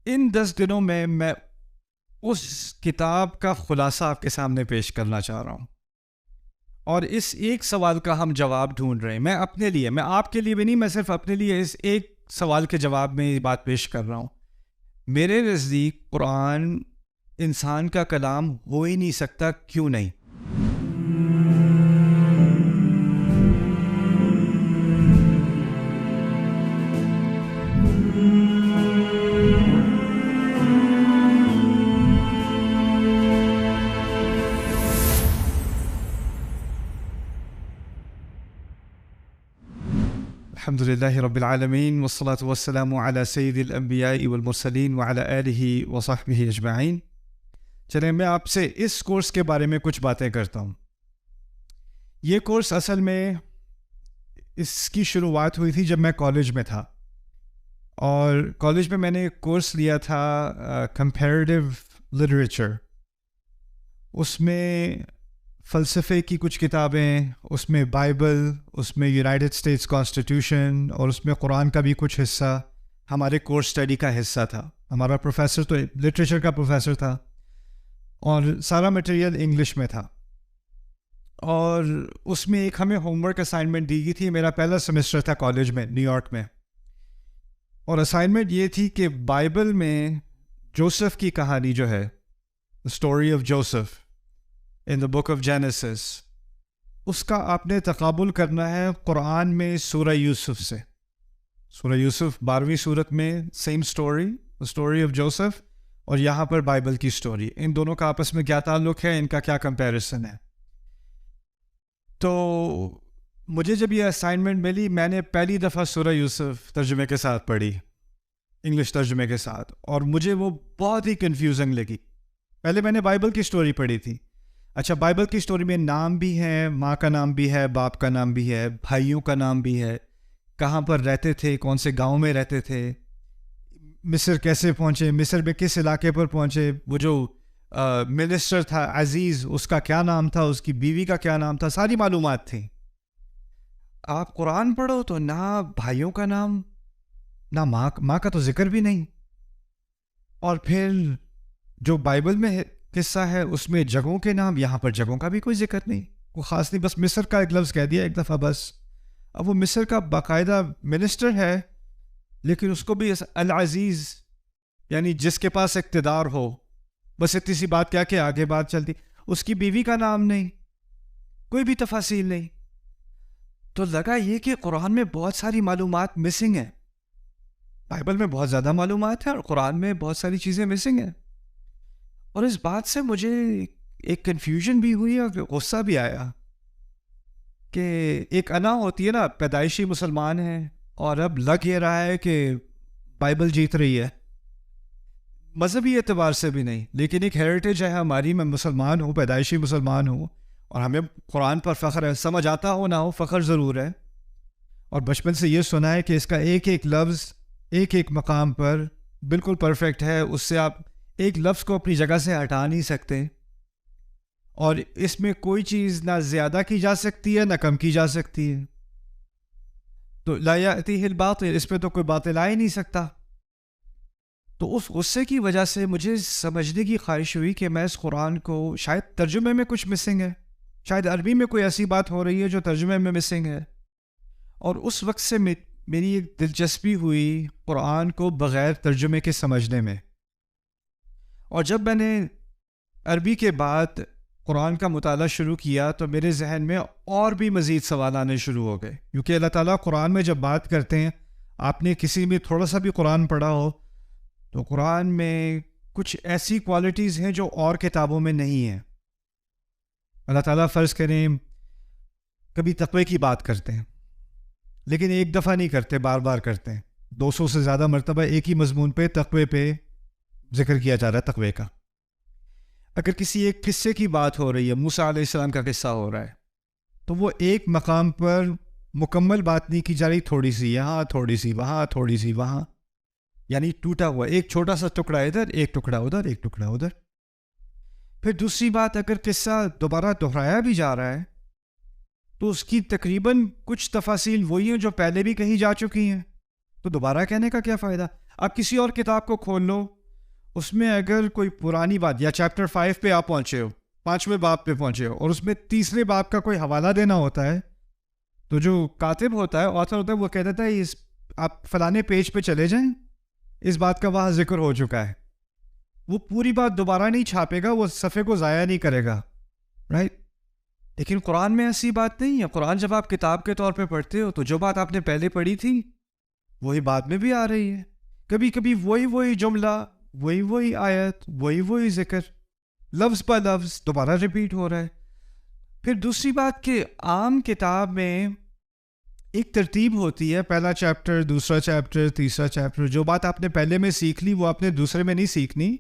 ان 10 دنوں میں اس کتاب کا خلاصہ آپ کے سامنے پیش کرنا چاہ رہا ہوں، اور اس ایک سوال کا ہم جواب ڈھونڈ رہے ہیں. میں اپنے لیے، میں آپ کے لیے بھی نہیں، میں صرف اپنے لیے اس ایک سوال کے جواب میں یہ بات پیش کر رہا ہوں. میرے نزدیک قرآن انسان کا کلام ہو ہی نہیں سکتا. کیوں نہیں؟ الحمد للہ رب العالمین والصلاة والسلام علی سید الانبیاء والمرسلین وعلی آلہ وصحبہ اجمعین. چلیں میں آپ سے اس کورس کے بارے میں کچھ باتیں کرتا ہوں. یہ کورس اصل میں اس کی شروعات ہوئی تھی جب میں کالج میں تھا، اور کالج میں نے ایک کورس لیا تھا کمپیریٹیو لٹریچر. اس میں فلسفے کی کچھ کتابیں، اس میں بائبل، اس میں یونائٹڈ اسٹیٹس کانسٹیٹیوشن، اور اس میں قرآن کا بھی کچھ حصہ ہمارے کورس اسٹڈی کا حصہ تھا. ہمارا پروفیسر تو لٹریچر کا پروفیسر تھا، اور سارا مٹیریل انگلش میں تھا. اور اس میں ایک ہمیں ہوم ورک اسائنمنٹ دی گئی تھی. میرا پہلا سیمسٹر تھا کالج میں، نیو یارک میں، اور اسائنمنٹ یہ تھی کہ بائبل میں جوسف کی کہانی جو ہے، story of Joseph in the book of Genesis, اس کا آپ نے تقابل کرنا ہے قرآن میں سورہ یوسف سے. سورہ یوسف 12ویں سورت میں سیم اسٹوری آف جوسف، اور یہاں پر بائبل کی اسٹوری. ان دونوں کا آپس میں کیا تعلق ہے، ان کا کیا کمپیریسن ہے. تو مجھے جب یہ اسائنمنٹ ملی، میں نے پہلی دفعہ سورہ یوسف ترجمے کے ساتھ پڑھی، انگلش ترجمے کے ساتھ، اور مجھے وہ بہت ہی کنفیوزنگ لگی. پہلے میں نے بائبل کی اسٹوری پڑھی تھی. اچھا، بائبل کی اسٹوری میں نام بھی ہے، ماں کا نام بھی ہے، باپ کا نام بھی ہے، بھائیوں کا نام بھی ہے، کہاں پر رہتے تھے، کون سے گاؤں میں رہتے تھے، مصر کیسے پہنچے، مصر میں کس علاقے پر پہنچے، وہ جو منسٹر تھا عزیز، اس کا کیا نام تھا، اس کی بیوی کا کیا نام تھا، ساری معلومات تھیں. آپ قرآن پڑھو تو نہ بھائیوں کا نام، نہ ماں کا تو ذکر بھی نہیں. اور پھر جو بائبل میں قصہ ہے اس میں جگہوں کے نام، یہاں پر جگہوں کا بھی کوئی ذکر نہیں، کوئی خاص نہیں، بس مصر کا ایک لفظ کہہ دیا ایک دفعہ بس. اب وہ مصر کا باقاعدہ منسٹر ہے، لیکن اس کو بھی العزیز، یعنی جس کے پاس اقتدار ہو، بس اتنی سی بات کیا کہ آگے بات چلتی. اس کی بیوی کا نام نہیں، کوئی بھی تفاصیل نہیں. تو لگا یہ کہ قرآن میں بہت ساری معلومات مسنگ ہیں. بائبل میں بہت زیادہ معلومات ہیں اور قرآن میں بہت ساری چیزیں مسنگ ہیں. اور اس بات سے مجھے ایک کنفیوژن بھی ہوئی اور غصہ بھی آیا کہ ایک انا ہوتی ہے نا، پیدائشی مسلمان ہے، اور اب لگ یہ رہا ہے کہ بائبل جیت رہی ہے. مذہبی اعتبار سے بھی نہیں، لیکن ایک ہیریٹیج ہے ہماری. میں مسلمان ہوں، پیدائشی مسلمان ہوں، اور ہمیں قرآن پر فخر ہے. سمجھ آتا ہو نہ ہو، فخر ضرور ہے. اور بچپن سے یہ سنا ہے کہ اس کا ایک ایک لفظ ایک ایک مقام پر بالکل پرفیکٹ ہے. اس سے آپ ایک لفظ کو اپنی جگہ سے ہٹا نہیں سکتے، اور اس میں کوئی چیز نہ زیادہ کی جا سکتی ہے نہ کم کی جا سکتی ہے. تو لا یأتیہ الباطل، اس پہ تو کوئی باطل آ ہی نہیں سکتا. تو اس غصے کی وجہ سے مجھے سمجھنے کی خواہش ہوئی کہ میں اس قرآن کو، شاید ترجمے میں کچھ مسنگ ہے، شاید عربی میں کوئی ایسی بات ہو رہی ہے جو ترجمے میں مسنگ ہے. اور اس وقت سے میری ایک دلچسپی ہوئی قرآن کو بغیر ترجمے کے سمجھنے میں. اور جب میں نے عربی کے بعد قرآن کا مطالعہ شروع کیا تو میرے ذہن میں اور بھی مزید سوال آنے شروع ہو گئے، کیونکہ اللہ تعالیٰ قرآن میں جب بات کرتے ہیں، آپ نے کسی میں تھوڑا سا بھی قرآن پڑھا ہو تو قرآن میں کچھ ایسی کوالٹیز ہیں جو اور کتابوں میں نہیں ہیں. اللہ تعالیٰ فرض کریں کبھی تقوی کی بات کرتے ہیں، لیکن ایک دفعہ نہیں کرتے، بار بار کرتے ہیں. 200 سے زیادہ مرتبہ ایک ہی مضمون پہ، تقوی پہ ذکر کیا جا رہا ہے، تقوی کا. اگر کسی ایک قصے کی بات ہو رہی ہے، موسیٰ علیہ السلام کا قصہ ہو رہا ہے، تو وہ ایک مقام پر مکمل بات نہیں کی جا رہی، تھوڑی سی یہاں، تھوڑی سی وہاں، تھوڑی سی وہاں، یعنی ٹوٹا ہوا ایک چھوٹا سا ٹکڑا ادھر، ایک ٹکڑا ادھر، ایک ٹکڑا ادھر. پھر دوسری بات، اگر قصہ دوبارہ دہرایا بھی جا رہا ہے تو اس کی تقریباً کچھ تفاصیل وہی ہیں جو پہلے بھی کہی جا چکی ہیں، تو دوبارہ کہنے کا کیا فائدہ. آپ کسی اور کتاب کو کھول لو، اس میں اگر کوئی پرانی بات یا چیپٹر 5 پہ آپ پہنچے ہو، 5ویں باب پہ پہنچے ہو، اور اس میں تیسرے باب کا کوئی حوالہ دینا ہوتا ہے، تو جو کاتب ہوتا ہے، آتھر ہوتا ہے، وہ کہہ دیتا ہے آپ فلانے پیج پہ چلے جائیں، اس بات کا وہاں ذکر ہو چکا ہے. وہ پوری بات دوبارہ نہیں چھاپے گا، وہ صفحے کو ضائع نہیں کرے گا، رائٹ؟ لیکن قرآن میں ایسی بات نہیں ہے. قرآن جب آپ کتاب کے طور پہ پڑھتے ہو تو جو بات آپ نے پہلے پڑھی تھی وہی بعد میں بھی آ رہی ہے. کبھی کبھی وہی جملہ، وہی آیت، وہی ذکر، لفظ پہ لفظ دوبارہ ریپیٹ ہو رہا ہے. پھر دوسری بات کہ عام کتاب میں ایک ترتیب ہوتی ہے، پہلا چیپٹر، دوسرا چیپٹر، تیسرا چیپٹر. جو بات آپ نے پہلے میں سیکھ لی وہ آپ نے دوسرے میں نہیں سیکھنی،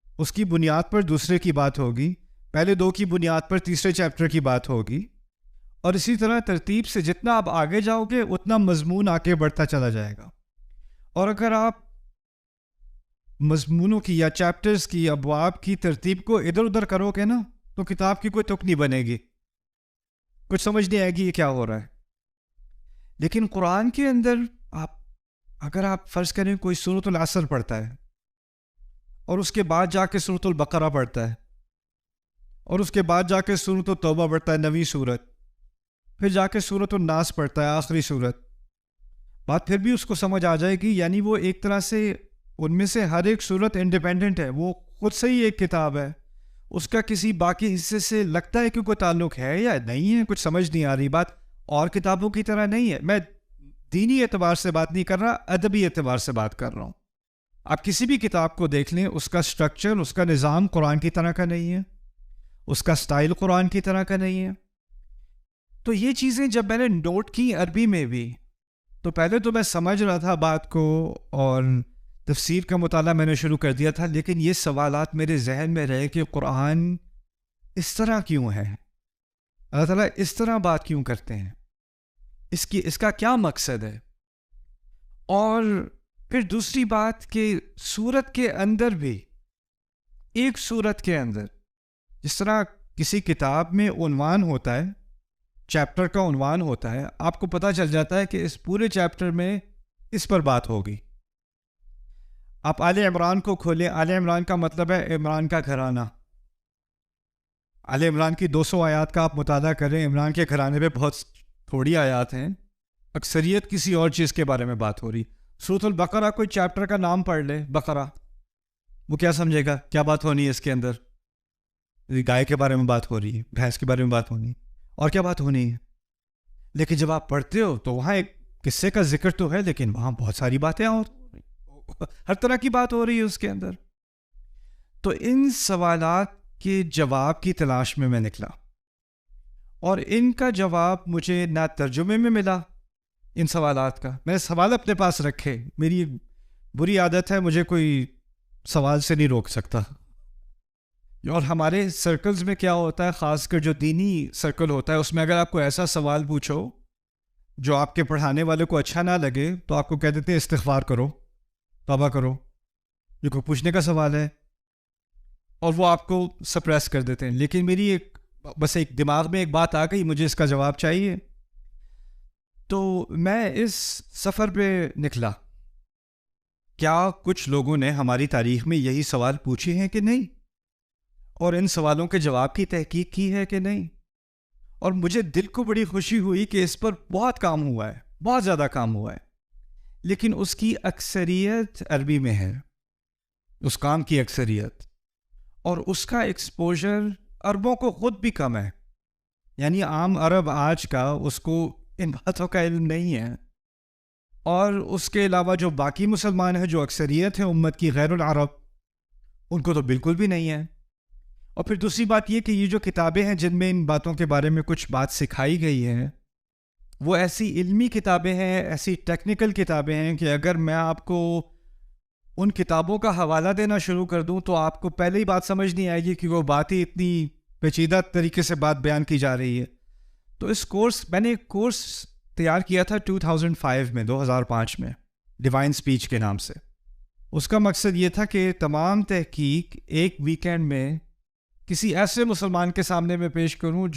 اس کی بنیاد پر دوسرے کی بات ہوگی، پہلے 2 کی بنیاد پر تیسرے چیپٹر کی بات ہوگی، اور اسی طرح ترتیب سے جتنا آپ آگے جاؤ گے اتنا مضمون آگے بڑھتا چلا جائے گا. اور اگر آپ مضمونوں کی یا چیپٹرز کی، ابواب کی ترتیب کو ادھر ادھر کرو گے نا تو کتاب کی کوئی تک نہیں بنے گی، کچھ سمجھ نہیں آئے گی یہ کیا ہو رہا ہے. لیکن قرآن کے اندر اگر آپ فرض کریں کوئی سورۃ العصر پڑھتا ہے اور اس کے بعد جا کے سورۃ البقرہ پڑھتا ہے اور اس کے بعد جا کے سورۃ التوبہ پڑھتا ہے، 9ویں سورت، پھر جا کے سورۃ الناس پڑھتا ہے، آخری سورت، بات پھر بھی اس کو سمجھ آ جائے گی. یعنی وہ ایک طرح سے ان میں سے ہر ایک سورت انڈیپینڈنٹ ہے، وہ خود سے ہی ایک کتاب ہے، اس کا کسی باقی حصے سے لگتا ہے کہ کوئی تعلق ہے یا نہیں ہے، کچھ سمجھ نہیں آ رہی. بات اور کتابوں کی طرح نہیں ہے. میں دینی اعتبار سے بات نہیں کر رہا، ادبی اعتبار سے بات کر رہا ہوں. آپ کسی بھی کتاب کو دیکھ لیں، اس کا سٹرکچر، اس کا نظام قرآن کی طرح کا نہیں ہے، اس کا سٹائل قرآن کی طرح کا نہیں ہے. تو یہ چیزیں جب میں نے نوٹ کی عربی میں بھی، تو پہلے تو میں سمجھ رہا تھا بات کو اور تفسیر کا مطالعہ میں نے شروع کر دیا تھا، لیکن یہ سوالات میرے ذہن میں رہے کہ قرآن اس طرح کیوں ہے، اللہ تعالیٰ اس طرح بات کیوں کرتے ہیں، اس کا کیا مقصد ہے. اور پھر دوسری بات کہ سورت کے اندر بھی، ایک سورت کے اندر جس طرح کسی کتاب میں عنوان ہوتا ہے، چیپٹر کا عنوان ہوتا ہے، آپ کو پتہ چل جاتا ہے کہ اس پورے چیپٹر میں اس پر بات ہوگی. آپ آل عمران کو کھولیں، آل عمران کا مطلب ہے عمران کا گھرانہ. آل عمران کی 200 آیات کا آپ مطالعہ کریں، عمران کے گھرانے پہ بہت تھوڑی آیات ہیں، اکثریت کسی اور چیز کے بارے میں بات ہو رہی. سورۃ البقرہ کوئی چیپٹر کا نام پڑھ لے، بقرہ، وہ کیا سمجھے گا کیا بات ہونی ہے اس کے اندر؟ گائے کے بارے میں بات ہو رہی ہے، بھینس کے بارے میں بات ہونی ہے، اور کیا بات ہونی ہے. لیکن جب آپ پڑھتے ہو تو وہاں ایک قصے کا ذکر تو ہے، لیکن وہاں بہت ساری باتیں اور ہر طرح کی بات ہو رہی ہے اس کے اندر. تو ان سوالات کے جواب کی تلاش میں میں نکلا، اور ان کا جواب مجھے نہ ترجمے میں ملا ان سوالات کا. میں نے سوال اپنے پاس رکھے، میری بری عادت ہے، مجھے کوئی سوال سے نہیں روک سکتا. اور ہمارے سرکلز میں کیا ہوتا ہے، خاص کر جو دینی سرکل ہوتا ہے، اس میں اگر آپ کو ایسا سوال پوچھو جو آپ کے پڑھانے والے کو اچھا نہ لگے تو آپ کو کہہ دیتے ہیں استغفار کرو، توبہ کرو، یہ کوئی پوچھنے کا سوال ہے، اور وہ آپ کو سپریس کر دیتے ہیں. لیکن میری بس ایک دماغ میں ایک بات آ گئی، مجھے اس کا جواب چاہیے. تو میں اس سفر پہ نکلا، کیا کچھ لوگوں نے ہماری تاریخ میں یہی سوال پوچھے ہیں کہ نہیں، اور ان سوالوں کے جواب کی تحقیق کی ہے کہ نہیں. اور مجھے دل کو بڑی خوشی ہوئی کہ اس پر بہت کام ہوا ہے، بہت زیادہ کام ہوا ہے، لیکن اس کی اکثریت عربی میں ہے، اس کام کی اکثریت، اور اس کا ایکسپوجر عربوں کو خود بھی کم ہے. یعنی عام عرب آج کا اس کو ان باتوں کا علم نہیں ہے. اور اس کے علاوہ جو باقی مسلمان ہیں، جو اکثریت ہیں امت کی غیر العرب، ان کو تو بالکل بھی نہیں ہے. اور پھر دوسری بات یہ کہ یہ جو کتابیں ہیں جن میں ان باتوں کے بارے میں کچھ بات سکھائی گئی ہے، وہ ایسی علمی کتابیں ہیں، ایسی ٹیکنیکل کتابیں ہیں کہ اگر میں آپ کو ان کتابوں کا حوالہ دینا شروع کر دوں تو آپ کو پہلے ہی بات سمجھ نہیں آئے گی کہ وہ بات ہی اتنی پیچیدہ طریقے سے بات بیان کی جا رہی ہے. تو اس کورس، میں نے ایک کورس تیار کیا تھا 2005 میں، 2005 میں، ڈیوائن سپیچ کے نام سے. اس کا مقصد یہ تھا کہ تمام تحقیق ایک ویکینڈ میں کسی ایسے مسلمان کے سامنے میں پیش کروں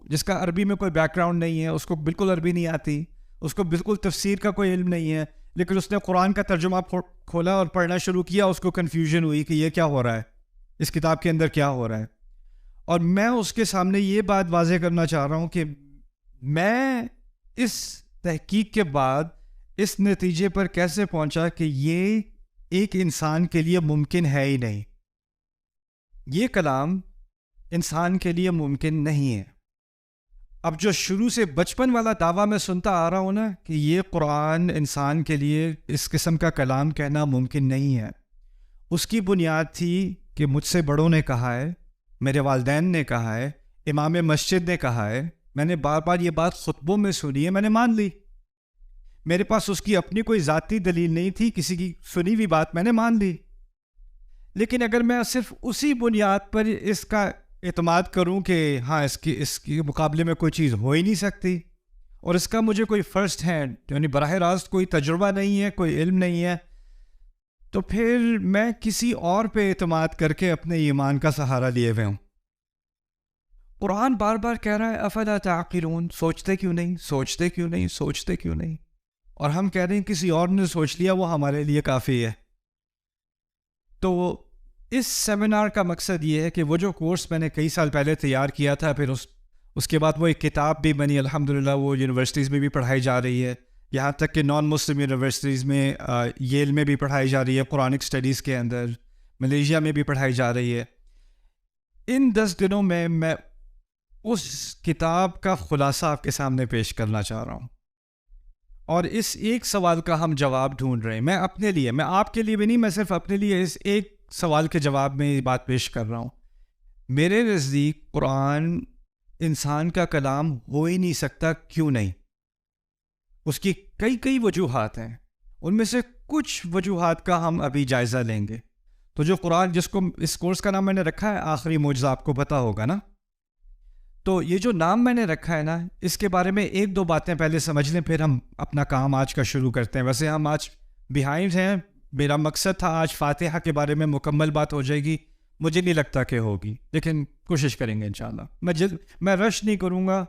جس کا عربی میں کوئی بیک گراؤنڈ نہیں ہے، اس کو بالکل عربی نہیں آتی، اس کو بالکل تفسیر کا کوئی علم نہیں ہے، لیکن اس نے قرآن کا ترجمہ کھولا اور پڑھنا شروع کیا، اس کو کنفیوژن ہوئی کہ یہ کیا ہو رہا ہے، اس کتاب کے اندر کیا ہو رہا ہے. اور میں اس کے سامنے یہ بات واضح کرنا چاہ رہا ہوں کہ میں اس تحقیق کے بعد اس نتیجے پر کیسے پہنچا کہ یہ ایک انسان کے لیے ممکن ہے ہی نہیں. یہ کلام انسان کے لیے ممکن نہیں ہے. اب جو شروع سے بچپن والا دعویٰ میں سنتا آ رہا ہوں نا کہ یہ قرآن انسان کے لیے اس قسم کا کلام کہنا ممکن نہیں ہے، اس کی بنیاد تھی کہ مجھ سے بڑوں نے کہا ہے، میرے والدین نے کہا ہے، امام مسجد نے کہا ہے، میں نے بار بار یہ بات خطبوں میں سنی ہے، میں نے مان لی. میرے پاس اس کی اپنی کوئی ذاتی دلیل نہیں تھی، کسی کی سنی ہوئی بات میں نے مان لی. لیکن اگر میں صرف اسی بنیاد پر اس کا اعتماد کروں کہ ہاں اس کے مقابلے میں کوئی چیز ہو ہی نہیں سکتی، اور اس کا مجھے کوئی فرسٹ ہینڈ یعنی براہ راست کوئی تجربہ نہیں ہے، کوئی علم نہیں ہے، تو پھر میں کسی اور پہ اعتماد کر کے اپنے ایمان کا سہارا لیے ہوئے ہوں. قرآن بار بار کہہ رہا ہے افلا تعقلون، سوچتے کیوں نہیں، سوچتے کیوں نہیں، سوچتے کیوں نہیں. اور ہم کہہ رہے ہیں کسی اور نے سوچ لیا وہ ہمارے لیے کافی ہے. تو اس سیمینار کا مقصد یہ ہے کہ وہ جو کورس میں نے کئی سال پہلے تیار کیا تھا، پھر اس کے بعد وہ ایک کتاب بھی بنی، الحمدللہ وہ یونیورسٹیز میں بھی پڑھائی جا رہی ہے، یہاں تک کہ نان مسلم یونیورسٹیز میں ییل میں بھی پڑھائی جا رہی ہے، قرآنک اسٹڈیز کے اندر ملیشیا میں بھی پڑھائی جا رہی ہے. ان 10 دنوں میں اس کتاب کا خلاصہ آپ کے سامنے پیش کرنا چاہ رہا ہوں، اور اس ایک سوال کا ہم جواب ڈھونڈ رہے ہیں. میں اپنے لیے، میں آپ کے لیے بھی نہیں، میں صرف اپنے لیے اس ایک سوال کے جواب میں یہ بات پیش کر رہا ہوں. میرے نزدیک قرآن انسان کا کلام ہو ہی نہیں سکتا. کیوں نہیں؟ اس کی کئی وجوہات ہیں، ان میں سے کچھ وجوہات کا ہم ابھی جائزہ لیں گے. تو جو قرآن، جس کو اس کورس کا نام میں نے رکھا ہے آخری معجزہ، آپ کو پتہ ہوگا نا، تو یہ جو نام میں نے رکھا ہے نا، اس کے بارے میں ایک دو باتیں پہلے سمجھ لیں، پھر ہم اپنا کام آج کا شروع کرتے ہیں. ویسے ہم آج بیہائنڈ ہیں، میرا مقصد تھا آج فاتحہ کے بارے میں مکمل بات ہو جائے گی، مجھے نہیں لگتا کہ ہوگی، لیکن کوشش کریں گے انشاءاللہ. میں رش نہیں کروں گا،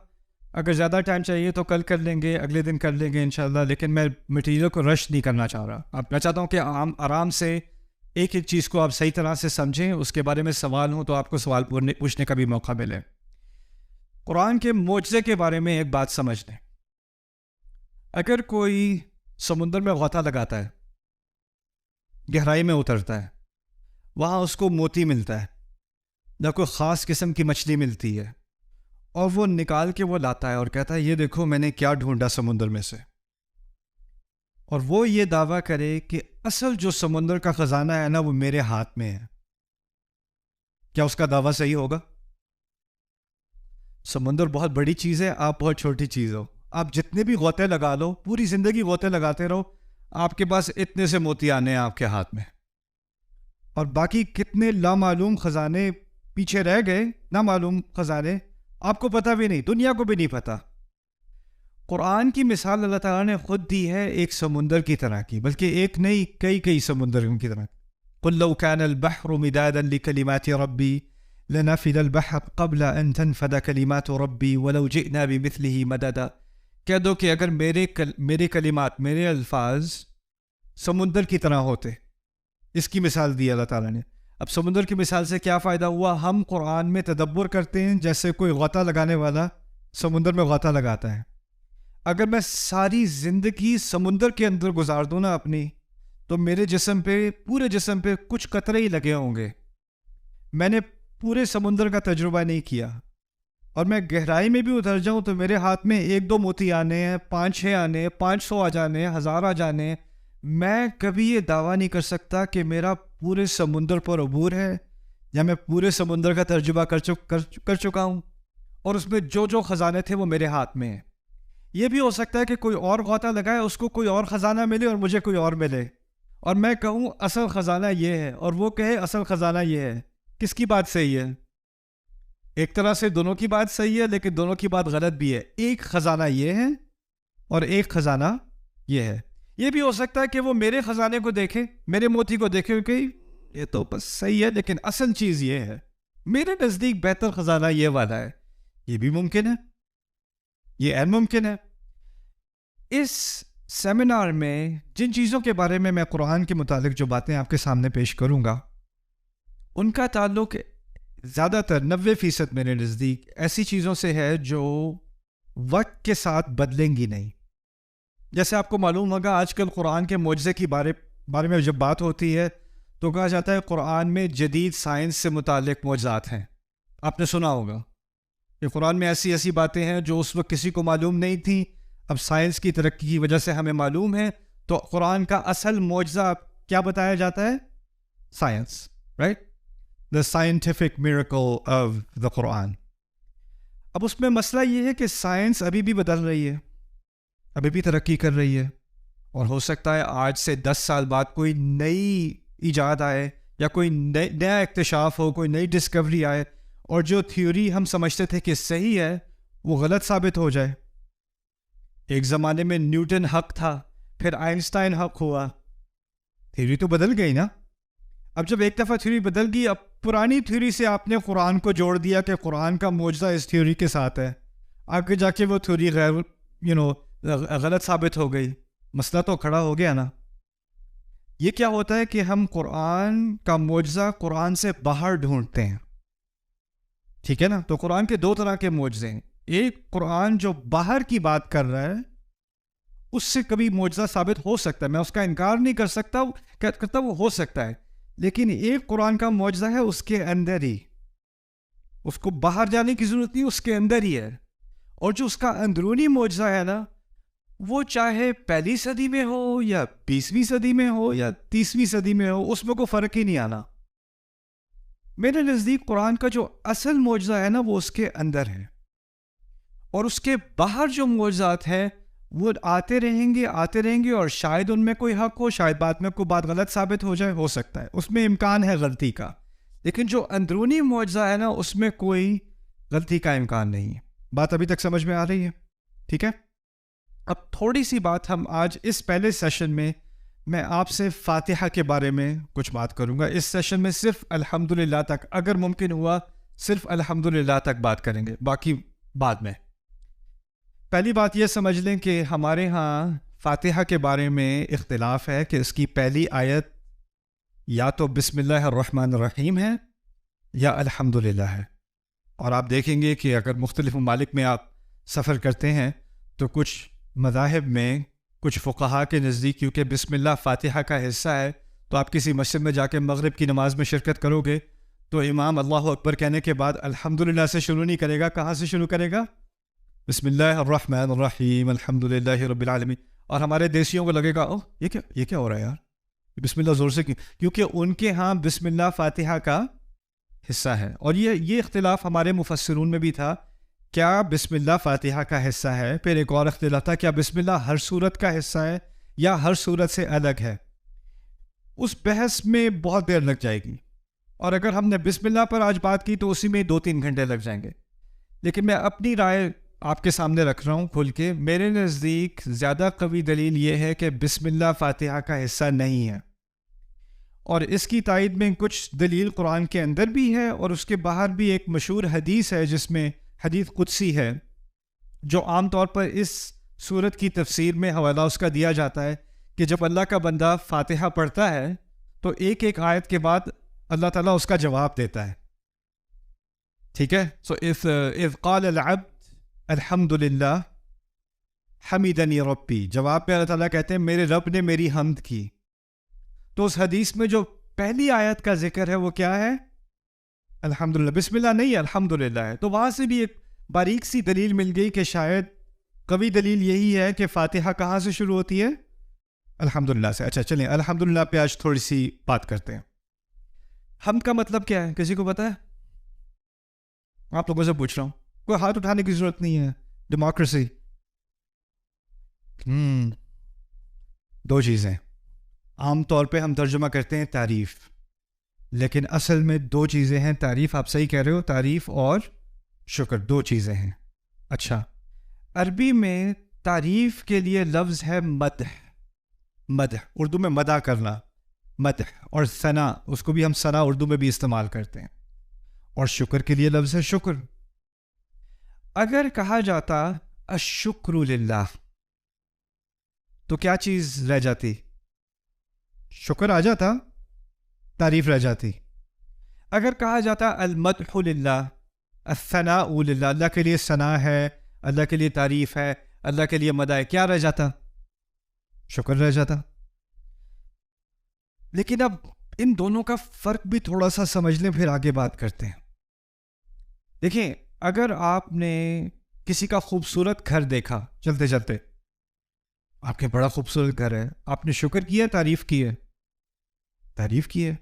اگر زیادہ ٹائم چاہیے تو کل کر لیں گے، اگلے دن کر لیں گے انشاءاللہ، لیکن میں مٹیریل کو رش نہیں کرنا چاہ رہا. اب میں چاہتا ہوں کہ آرام سے ایک چیز کو آپ صحیح طرح سے سمجھیں، اس کے بارے میں سوال ہوں تو آپ کو سوال پوچھنے کا بھی موقع ملے. قرآن کے معجزے کے بارے میں ایک بات سمجھ لیں. اگر کوئی سمندر میں غوطہ لگاتا ہے، گہرائی میں اترتا ہے، وہاں اس کو موتی ملتا ہے یا کوئی خاص قسم کی مچھلی ملتی ہے، اور وہ نکال کے وہ لاتا ہے اور کہتا ہے یہ دیکھو میں نے کیا ڈھونڈا سمندر میں سے، اور وہ یہ دعویٰ کرے کہ اصل جو سمندر کا خزانہ ہے نا وہ میرے ہاتھ میں ہے، کیا اس کا دعویٰ صحیح ہوگا؟ سمندر بہت بڑی چیز ہے، آپ بہت چھوٹی چیز ہو. آپ جتنے بھی غوطے لگا لو، پوری زندگی غوطے لگاتے رہو، آپ کے پاس اتنے سے موتی آنے ہیں آپ کے ہاتھ میں، اور باقی کتنے لامعلوم خزانے پیچھے رہ گئے، نامعلوم خزانے آپ کو پتہ بھی نہیں، دنیا کو بھی نہیں پتہ. قرآن کی مثال اللہ تعالیٰ نے خود دی ہے ایک سمندر کی طرح کی، بلکہ ایک نہیں کئی سمندر کی طرح. قُلْ لَوْ كَانَ الْبَحْرُ مِدَادًا لِكَلِمَاتِ رَبِّي لَنَفِدَ الْبَحْرُ قَبْلَ أَن تَنْفَدَ كَلِمَاتُ رَبِّي وَلَوْ جِئْنَا بِمِثْلِهِ مَدَدًا. کہہ دو کہ اگر میرے کلمات، میرے الفاظ سمندر کی طرح ہوتے. اس کی مثال دی اللہ تعالیٰ نے. اب سمندر کی مثال سے کیا فائدہ ہوا؟ ہم قرآن میں تدبر کرتے ہیں جیسے کوئی غوطہ لگانے والا سمندر میں غوطہ لگاتا ہے. اگر میں ساری زندگی سمندر کے اندر گزار دوں نا اپنی، تو میرے جسم پہ، پورے جسم پہ کچھ قطرے ہی لگے ہوں گے. میں نے پورے سمندر کا تجربہ نہیں کیا، اور میں گہرائی میں بھی اتر جاؤں تو میرے ہاتھ میں 1-2 موتی آنے ہیں، 5-6 آنے ہیں، 500 آ جانے ہیں، 1000 آ جانے ہیں. میں کبھی یہ دعویٰ نہیں کر سکتا کہ میرا پورے سمندر پر عبور ہے، یا میں پورے سمندر کا تجربہ کر چکا ہوں، اور اس میں جو خزانے تھے وہ میرے ہاتھ میں ہیں. یہ بھی ہو سکتا ہے کہ کوئی اور غوطہ لگائے، اس کو کوئی اور خزانہ ملے اور مجھے کوئی اور ملے، اور میں کہوں اصل خزانہ یہ ہے، اور وہ کہے اصل خزانہ یہ ہے. کس کی بات صحیح ہے؟ ایک طرح سے دونوں کی بات صحیح ہے، لیکن دونوں کی بات غلط بھی ہے. ایک خزانہ یہ ہے اور ایک خزانہ یہ ہے. یہ بھی ہو سکتا ہے کہ وہ میرے خزانے کو دیکھے، میرے موتی کو دیکھے کہ یہ تو بس صحیح ہے، لیکن اصل چیز یہ ہے، میرے نزدیک بہتر خزانہ یہ والا ہے. یہ بھی ممکن ہے، یہ عین ممکن ہے. اس سیمینار میں جن چیزوں کے بارے میں قرآن کے متعلق جو باتیں آپ کے سامنے پیش کروں گا ان کا تعلق زیادہ تر 90% میرے نزدیک ایسی چیزوں سے ہے جو وقت کے ساتھ بدلیں گی نہیں. جیسے آپ کو معلوم ہوگا آج کل قرآن کے معجزے کی بارے میں جب بات ہوتی ہے تو کہا جاتا ہے قرآن میں جدید سائنس سے متعلق معجزات ہیں. آپ نے سنا ہوگا کہ قرآن میں ایسی ایسی باتیں ہیں جو اس وقت کسی کو معلوم نہیں تھیں، اب سائنس کی ترقی کی وجہ سے ہمیں معلوم ہے. تو قرآن کا اصل معجزہ کیا بتایا جاتا ہے؟ Science, right? The scientific miracle of the Quran. اب اس میں مسئلہ یہ ہے کہ سائنس ابھی بھی بدل رہی ہے، ابھی بھی ترقی کر رہی ہے، اور ہو سکتا ہے آج سے 10 سال بعد کوئی نئی ایجاد آئے یا کوئی نیا اکتشاف ہو، کوئی نئی ڈسکوری آئے، اور جو تھیوری ہم سمجھتے تھے کہ صحیح ہے وہ غلط ثابت ہو جائے. ایک زمانے میں نیوٹن حق تھا، پھر آئنسٹائن حق ہوا. تھیوری تو بدل گئی نا. اب جب ایک دفعہ تھیوری بدل گئی، اب پرانی تھیوری سے آپ نے قرآن کو جوڑ دیا کہ قرآن کا معجزہ اس تھیوری کے ساتھ ہے، آگے جا کے وہ تھیوری غلط ثابت ہو گئی. مسئلہ تو کھڑا ہو گیا نا. یہ کیا ہوتا ہے کہ ہم قرآن کا معجزہ قرآن سے باہر ڈھونڈتے ہیں، ٹھیک ہے نا. تو قرآن کے 2 طرح کے معجزے ہیں. ایک قرآن جو باہر کی بات کر رہا ہے، اس سے کبھی معجزہ ثابت ہو سکتا ہے، میں اس کا انکار نہیں کر سکتا، کرتا وہ ہو سکتا ہے. لیکن ایک قرآن کا معجزہ ہے اس کے اندر ہی، اس کو باہر جانے کی ضرورت نہیں، اس کے اندر ہی ہے. اور جو اس کا اندرونی معجزہ ہے نا، وہ چاہے 1 صدی میں ہو یا 20ویں صدی میں ہو یا 30ویں صدی میں ہو، اس میں کوئی فرق ہی نہیں آنا. میرے نزدیک قرآن کا جو اصل معجزہ ہے نا وہ اس کے اندر ہے، اور اس کے باہر جو معجزات ہیں وہ آتے رہیں گے، اور شاید ان میں کوئی حق ہو، شاید بعد میں کوئی بات غلط ثابت ہو جائے، ہو سکتا ہے اس میں امکان ہے غلطی کا. لیکن جو اندرونی معجزہ ہے نا اس میں کوئی غلطی کا امکان نہیں ہے. بات ابھی تک سمجھ میں آ رہی ہے؟ ٹھیک ہے. اب تھوڑی سی بات ہم آج اس پہلے سیشن میں آپ سے فاتحہ کے بارے میں کچھ بات کروں گا. اس سیشن میں صرف الحمدللہ تک، اگر ممکن ہوا صرف الحمدللہ تک بات کریں گے، باقی بعد میں. پہلی بات یہ سمجھ لیں کہ ہمارے ہاں فاتحہ کے بارے میں اختلاف ہے کہ اس کی پہلی آیت یا تو بسم اللہ الرحمن الرحیم ہے یا الحمدللہ ہے. اور آپ دیکھیں گے کہ اگر مختلف ممالک میں آپ سفر کرتے ہیں تو کچھ مذاہب میں، کچھ فقہا کے نزدیک کیونکہ بسم اللہ فاتحہ کا حصہ ہے، تو آپ کسی مسجد میں جا کے مغرب کی نماز میں شرکت کرو گے تو امام اللہ اکبر کہنے کے بعد الحمدللہ سے شروع نہیں کرے گا. کہاں سے شروع کرے گا؟ بسم اللہ الرحمن الرحیم الحمدللہ رب العالمین. اور ہمارے دیسیوں کو لگے گا اوہ یہ کیا ہو رہا ہے یار، بسم اللہ زور سے کیونکہ ان کے ہاں بسم اللہ فاتحہ کا حصہ ہے. اور یہ اختلاف ہمارے مفسرون میں بھی تھا، کیا بسم اللہ فاتحہ کا حصہ ہے؟ پھر ایک اور اختلاف تھا، کیا بسم اللہ ہر سورت کا حصہ ہے یا ہر سورت سے الگ ہے؟ اس بحث میں بہت دیر لگ جائے گی، اور اگر ہم نے بسم اللہ پر آج بات کی تو اسی میں 2-3 گھنٹے لگ جائیں گے. لیکن میں اپنی رائے آپ کے سامنے رکھ رہا ہوں کھل کے. میرے نزدیک زیادہ قوی دلیل یہ ہے کہ بسم اللہ فاتحہ کا حصہ نہیں ہے، اور اس کی تائید میں کچھ دلیل قرآن کے اندر بھی ہے، اور اس کے باہر بھی ایک مشہور حدیث ہے جس میں حدیث قدسی ہے، جو عام طور پر اس سورت کی تفسیر میں حوالہ اس کا دیا جاتا ہے کہ جب اللہ کا بندہ فاتحہ پڑھتا ہے تو ایک ایک آیت کے بعد اللہ تعالیٰ اس کا جواب دیتا ہے. ٹھیک ہے. سو اذ قال العبد الحمدللہ حمیدنی ربی، جواب پہ اللہ تعالیٰ کہتے ہیں میرے رب نے میری حمد کی. تو اس حدیث میں جو پہلی آیت کا ذکر ہے وہ کیا ہے؟ الحمدللہ. بسم اللہ نہیں ہے، الحمدللہ ہے. تو وہاں سے بھی ایک باریک سی دلیل مل گئی کہ شاید قوی دلیل یہی ہے کہ فاتحہ کہاں سے شروع ہوتی ہے؟ الحمدللہ سے. اچھا چلیں الحمدللہ پہ آج تھوڑی سی بات کرتے ہیں. حمد کا مطلب کیا ہے؟ کسی کو پتہ ہے؟ آپ لوگوں سے پوچھ رہا ہوں، کوئی ہاتھ اٹھانے کی ضرورت نہیں ہے. ڈیموکریسی. 2 چیزیں عام طور پہ ہم ترجمہ کرتے ہیں تعریف، لیکن اصل میں 2 چیزیں ہیں. تعریف، آپ صحیح کہہ رہے ہو، تعریف اور شکر 2 چیزیں ہیں. اچھا، عربی میں تعریف کے لیے لفظ ہے مدح. مدح اردو میں مدح کرنا، مدح. اور ثنا، اس کو بھی ہم ثنا اردو میں بھی استعمال کرتے ہیں. اور شکر کے لیے لفظ ہے شکر. اگر کہا جاتا الشکر للہ تو کیا چیز رہ جاتی؟ شکر آ جاتا، تعریف رہ جاتی. اگر کہا جاتا المدح للہ، الثناء للہ، اللہ کے لیے ثنا ہے، اللہ کے لیے تعریف ہے، اللہ کے لیے مدح ہے، کیا رہ جاتا؟ شکر رہ جاتا. لیکن اب ان دونوں کا فرق بھی تھوڑا سا سمجھ لیں، پھر آگے بات کرتے ہیں. دیکھیں، اگر آپ نے کسی کا خوبصورت گھر دیکھا چلتے چلتے، آپ کے بڑا خوبصورت گھر ہے، آپ نے شکر کیا، تعریف کی ہے؟ تعریف کی ہے.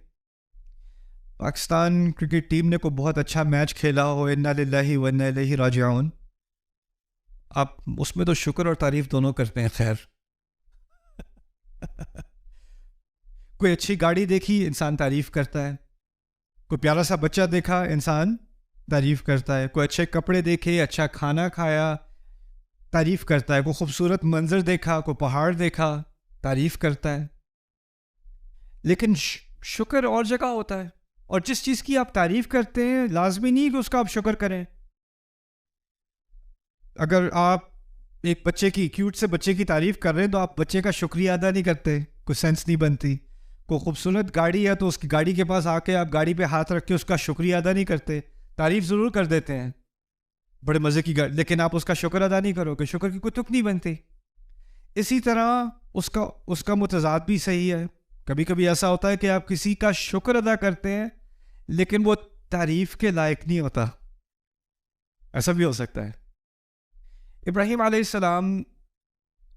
پاکستان کرکٹ ٹیم نے کوئی بہت اچھا میچ کھیلا ہو، انا للہ و انا الیہ راجعون، آپ اس میں تو شکر اور تعریف دونوں کرتے ہیں. خیر، کوئی اچھی گاڑی دیکھی، انسان تعریف کرتا ہے. کوئی پیارا سا بچہ دیکھا، انسان تعریف کرتا ہے. کوئی اچھے کپڑے دیکھے، اچھا کھانا کھایا، تعریف کرتا ہے. کوئی خوبصورت منظر دیکھا، کوئی پہاڑ دیکھا، تعریف کرتا ہے. لیکن شکر اور جگہ ہوتا ہے، اور جس چیز کی آپ تعریف کرتے ہیں لازمی نہیں کہ اس کا آپ شکر کریں. اگر آپ ایک بچے کی، کیوٹ سے بچے کی تعریف کر رہے ہیں، تو آپ بچے کا شکریہ ادا نہیں کرتے، کوئی سینس نہیں بنتی. کوئی خوبصورت گاڑی ہے تو اس کی گاڑی کے پاس آ کے آپ گاڑی پہ ہاتھ رکھ کے اس کا شکریہ ادا نہیں کرتے، تعریف ضرور کر دیتے ہیں، بڑے مزے کی گاڑی، لیکن آپ اس کا شکر ادا نہیں کرو گے، شکر کی کوئی تک نہیں بنتی. اسی طرح اس کا متضاد بھی صحیح ہے. کبھی کبھی ایسا ہوتا ہے کہ آپ کسی کا شکر ادا کرتے ہیں لیکن وہ تعریف کے لائق نہیں ہوتا. ایسا بھی ہو سکتا ہے. ابراہیم علیہ السلام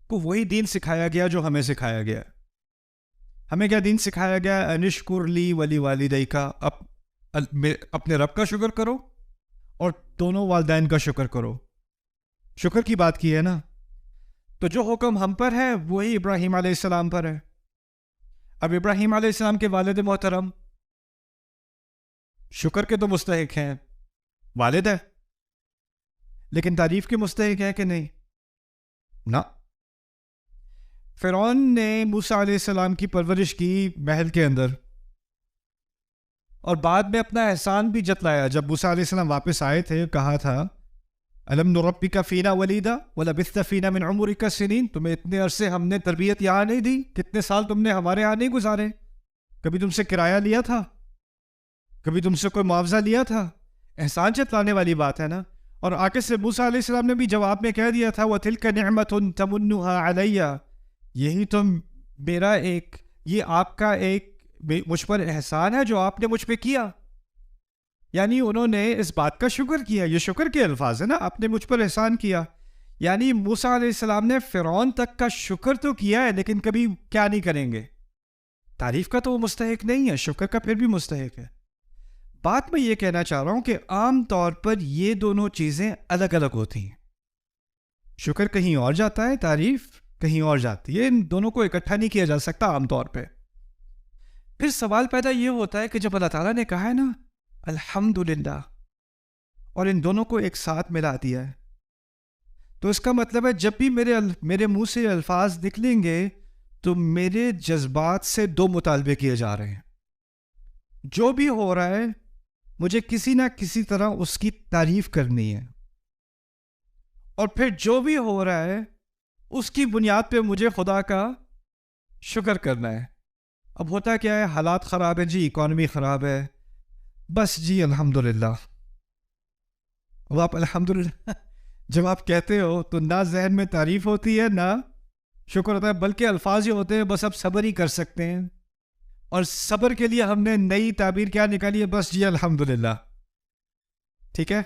کو وہی دین سکھایا گیا جو ہمیں سکھایا گیا. ہمیں کیا دین سکھایا گیا؟ انشکر لی ولی والدیک، اپنے رب کا شکر کرو اور دونوں والدین کا شکر کرو. شکر کی بات کی ہے نا. تو جو حکم ہم پر ہے وہی ابراہیم علیہ السلام پر ہے. اب ابراہیم علیہ السلام کے والد محترم شکر کے تو مستحق ہیں، والد ہے، لیکن تعریف کے مستحق ہے کہ نہیں؟ نہ. فرعون نے موسیٰ علیہ السلام کی پرورش کی محل کے اندر، اور بعد میں اپنا احسان بھی جتلایا. جب موسیٰ علیہ السلام واپس آئے تھے، کہا تھا الم نربک فینا ولیدا ولبثت فینا من عمرک سنین، تمہیں اتنے عرصے ہم نے تربیت یہاں نہیں دی، کتنے سال تم نے ہمارے یہاں نہیں گزارے، کبھی تم سے کرایہ لیا تھا، کبھی تم سے کوئی معاوضہ لیا تھا؟ احسان جتلانے والی بات ہے نا. اور آگے سے موسیٰ علیہ السلام نے بھی جواب میں کہہ دیا تھا وَتِلْكَ نِعْمَةٌ تَمُنُّهَا عَلَيَّ، یہی تو میرا یہ آپ کا ایک مجھ پر احسان ہے جو آپ نے مجھ پہ کیا. یعنی انہوں نے اس بات کا شکر کیا. یہ شکر کے الفاظ ہے نا، آپ نے مجھ پر احسان کیا. یعنی موسیٰ علیہ السلام نے فرعون تک کا شکر تو کیا ہے، لیکن کبھی کیا نہیں کریں گے؟ تعریف کا تو وہ مستحق نہیں ہے، شکر کا پھر بھی مستحق ہے. بات میں یہ کہنا چاہ رہا ہوں کہ عام طور پر یہ دونوں چیزیں الگ الگ ہوتی ہیں. شکر کہیں اور جاتا ہے، تعریف کہیں اور جاتی ہے. ان دونوں کو اکٹھا نہیں کیا جا سکتا عام طور پہ. پھر سوال پیدا یہ ہوتا ہے کہ جب اللہ تعالیٰ نے کہا ہے نا الحمدللہ، اور ان دونوں کو ایک ساتھ ملا دیا ہے، تو اس کا مطلب ہے جب بھی میرے منہ سے الفاظ نکلیں گے تو میرے جذبات سے دو مطالبے کیے جا رہے ہیں. جو بھی ہو رہا ہے مجھے کسی نہ کسی طرح اس کی تعریف کرنی ہے، اور پھر جو بھی ہو رہا ہے اس کی بنیاد پہ مجھے خدا کا شکر کرنا ہے. اب ہوتا کیا ہے، حالات خراب ہیں جی، اکانومی خراب ہے، بس جی الحمدللہ. اب آپ الحمدللہ جب آپ کہتے ہو تو نہ ذہن میں تعریف ہوتی ہے نہ شکر ہوتا ہے، بلکہ الفاظ ہی ہوتے ہیں بس اب صبر ہی کر سکتے ہیں. اور صبر کے لیے ہم نے نئی تعبیر کیا نکالی ہے؟ بس جی الحمدللہ. ٹھیک ہے،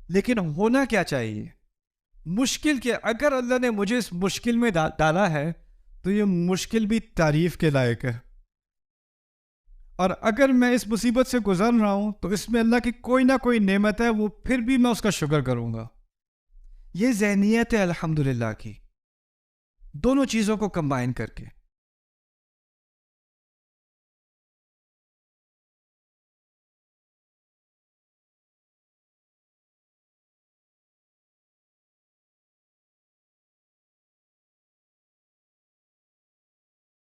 لیکن ہونا کیا چاہیے؟ مشکل کے اگر اللہ نے مجھے اس مشکل میں ڈالا ہے تو یہ مشکل بھی تعریف کے لائق ہے. اور اگر میں اس مصیبت سے گزر رہا ہوں تو اس میں اللہ کی کوئی نہ کوئی نعمت ہے، وہ پھر بھی میں اس کا شکر کروں گا. یہ ذہنیت ہے الحمدللہ کی، دونوں چیزوں کو کمبائن کر کے.